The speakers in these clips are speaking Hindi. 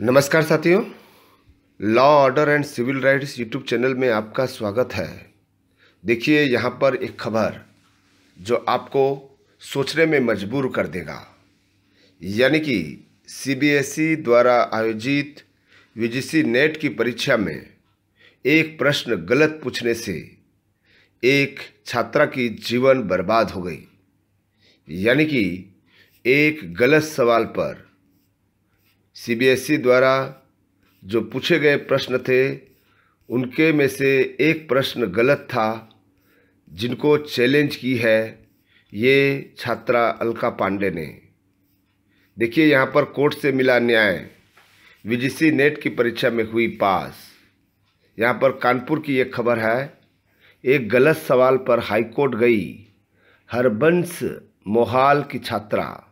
नमस्कार साथियों, law order and civil rights YouTube channel में आपका स्वागत है। देखिए यहाँ पर एक खबर जो आपको सोचने में मजबूर कर देगा, यानी कि सीबीएसई द्वारा आयोजित यूजीसी नेट की परीक्षा में एक प्रश्न गलत पूछने से एक छात्रा की जीवन बर्बाद हो गई। यानी कि एक गलत सवाल पर सीबीएसई द्वारा जो पूछे गए प्रश्न थे उनके में से एक प्रश्न गलत था, जिनको चैलेंज की है ये छात्रा अलका पांडे ने। देखिए यहाँ पर कोर्ट से मिला न्याय, यूजीसी नेट की परीक्षा में हुई पास। यहाँ पर कानपुर की एक खबर है, एक गलत सवाल पर हाईकोर्ट गई। हरबंस मोहाल की छात्रा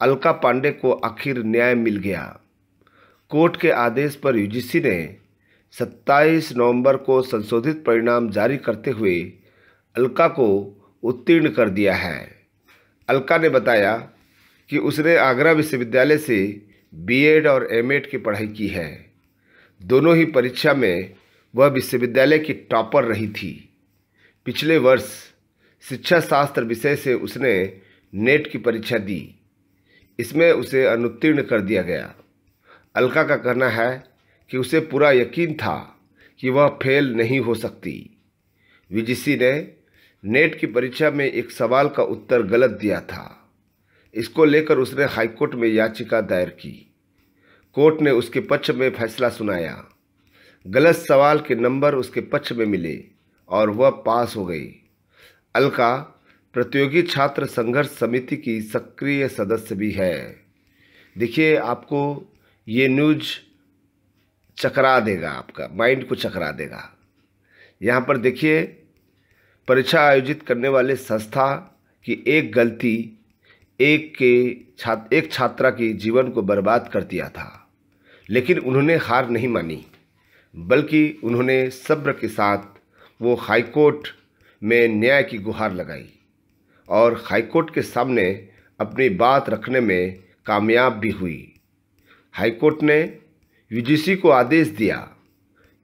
अलका पांडे को आखिर न्याय मिल गया। कोर्ट के आदेश पर यूजीसी ने 27 नवंबर को संशोधित परिणाम जारी करते हुए अलका को उत्तीर्ण कर दिया है। अलका ने बताया कि उसने आगरा विश्वविद्यालय से बीएड और एमएड की पढ़ाई की है। दोनों ही परीक्षा में वह विश्वविद्यालय की टॉपर रही थी। पिछले वर्ष शिक्षा शास्त्र विषय से उसने नेट की परीक्षा दी, इसमें उसे अनुत्तीर्ण कर दिया गया। अलका का कहना है कि उसे पूरा यकीन था कि वह फेल नहीं हो सकती। यूजीसी ने नेट की परीक्षा में एक सवाल का उत्तर गलत दिया था। इसको लेकर उसने हाईकोर्ट में याचिका दायर की। कोर्ट ने उसके पक्ष में फैसला सुनाया। गलत सवाल के नंबर उसके पक्ष में मिले और वह पास हो गई। अलका प्रतियोगी छात्र संघर्ष समिति की सक्रिय सदस्य भी है। देखिए आपको ये न्यूज चकरा देगा, आपका माइंड को चकरा देगा। यहाँ पर देखिए, परीक्षा आयोजित करने वाले संस्था की एक गलती एक छात्रा के जीवन को बर्बाद कर दिया था, लेकिन उन्होंने हार नहीं मानी, बल्कि उन्होंने सब्र के साथ वो हाईकोर्ट में न्याय की गुहार लगाई और हाईकोर्ट के सामने अपनी बात रखने में कामयाब भी हुई। हाईकोर्ट ने यूजीसी को आदेश दिया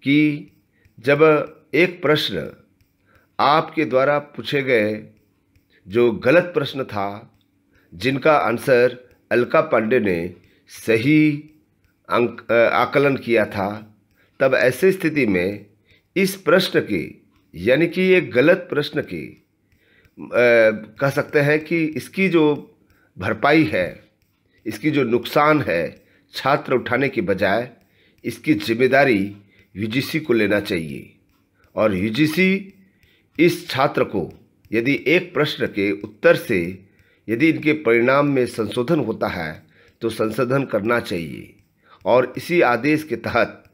कि जब एक प्रश्न आपके द्वारा पूछे गए जो गलत प्रश्न था, जिनका आंसर अलका पांडे ने सही आकलन किया था, तब ऐसी स्थिति में इस प्रश्न के, यानी कि ये गलत प्रश्न के कह सकते हैं कि इसकी जो भरपाई है, इसकी जो नुकसान है, छात्र उठाने की बजाय इसकी जिम्मेदारी यूजीसी को लेना चाहिए। और यूजीसी इस छात्र को यदि एक प्रश्न के उत्तर से यदि इनके परिणाम में संशोधन होता है तो संशोधन करना चाहिए। और इसी आदेश के तहत,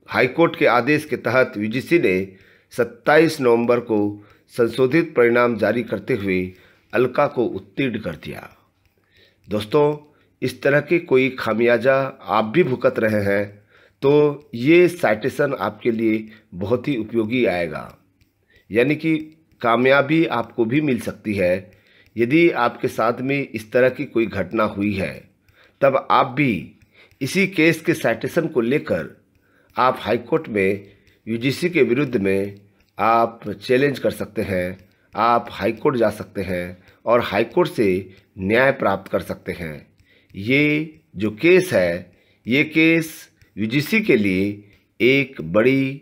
हाईकोर्ट के आदेश के तहत यूजीसी ने 27 नवंबर को संशोधित परिणाम जारी करते हुए अलका को उत्तीर्ण कर दिया। दोस्तों, इस तरह के कोई खामियाजा आप भी भुगत रहे हैं तो ये साइटेशन आपके लिए बहुत ही उपयोगी आएगा। यानी कि कामयाबी आपको भी मिल सकती है। यदि आपके साथ में इस तरह की कोई घटना हुई है, तब आप भी इसी केस के साइटेशन को लेकर आप हाईकोर्ट में यूजीसी के विरुद्ध में आप चैलेंज कर सकते हैं। आप हाईकोर्ट जा सकते हैं और हाईकोर्ट से न्याय प्राप्त कर सकते हैं। ये जो केस है, ये केस यूजीसी के लिए एक बड़ी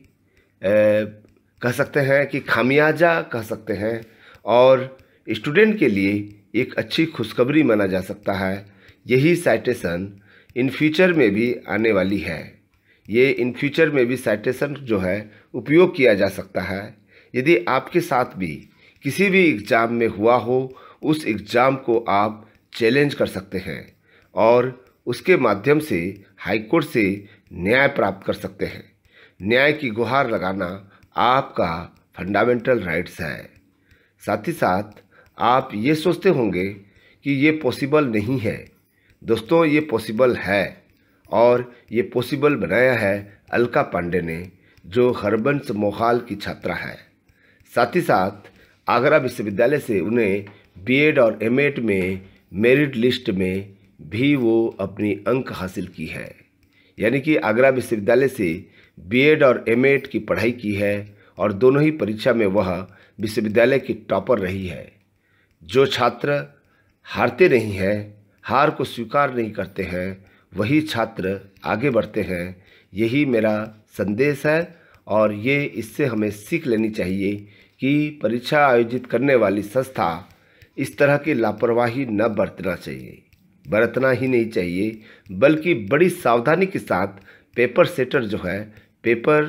कह सकते हैं कि खामियाजा कह सकते हैं, और स्टूडेंट के लिए एक अच्छी खुशखबरी माना जा सकता है। यही साइटेशन इन फ्यूचर में भी आने वाली है। ये इन फ्यूचर में भी साइटेशन जो है उपयोग किया जा सकता है। यदि आपके साथ भी किसी भी एग्ज़ाम में हुआ हो, उस एग्ज़ाम को आप चैलेंज कर सकते हैं और उसके माध्यम से हाईकोर्ट से न्याय प्राप्त कर सकते हैं। न्याय की गुहार लगाना आपका फंडामेंटल राइट्स है। साथ ही साथ आप ये सोचते होंगे कि ये पॉसिबल नहीं है। दोस्तों, ये पॉसिबल है, और ये पॉसिबल बनाया है अलका पांडे ने, जो हरबंस मोहाल की छात्रा है। साथ ही साथ आगरा विश्वविद्यालय से उन्हें बीएड और एमएड में मेरिट लिस्ट में भी वो अपनी अंक हासिल की है। यानी कि आगरा विश्वविद्यालय से बीएड और एमएड की पढ़ाई की है और दोनों ही परीक्षा में वह विश्वविद्यालय की टॉपर रही है। जो छात्र हारते नहीं हैं, हार को स्वीकार नहीं करते हैं, वही छात्र आगे बढ़ते हैं। यही मेरा संदेश है और ये इससे हमें सीख लेनी चाहिए कि परीक्षा आयोजित करने वाली संस्था इस तरह की लापरवाही न बरतना ही नहीं चाहिए, बल्कि बड़ी सावधानी के साथ पेपर सेटर जो है, पेपर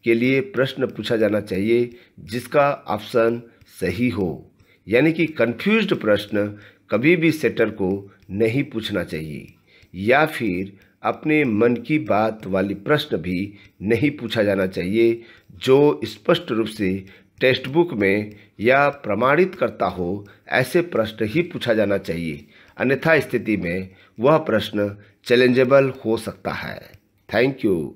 के लिए प्रश्न पूछा जाना चाहिए जिसका ऑप्शन सही हो। यानी कि कंफ्यूज्ड प्रश्न कभी भी सेटर को नहीं पूछना चाहिए, या फिर अपने मन की बात वाली प्रश्न भी नहीं पूछा जाना चाहिए जो स्पष्ट रूप से टेक्स्ट बुक में या प्रमाणित करता हो। ऐसे प्रश्न ही पूछा जाना चाहिए, अन्यथा स्थिति में वह प्रश्न चैलेंजेबल हो सकता है। Thank you.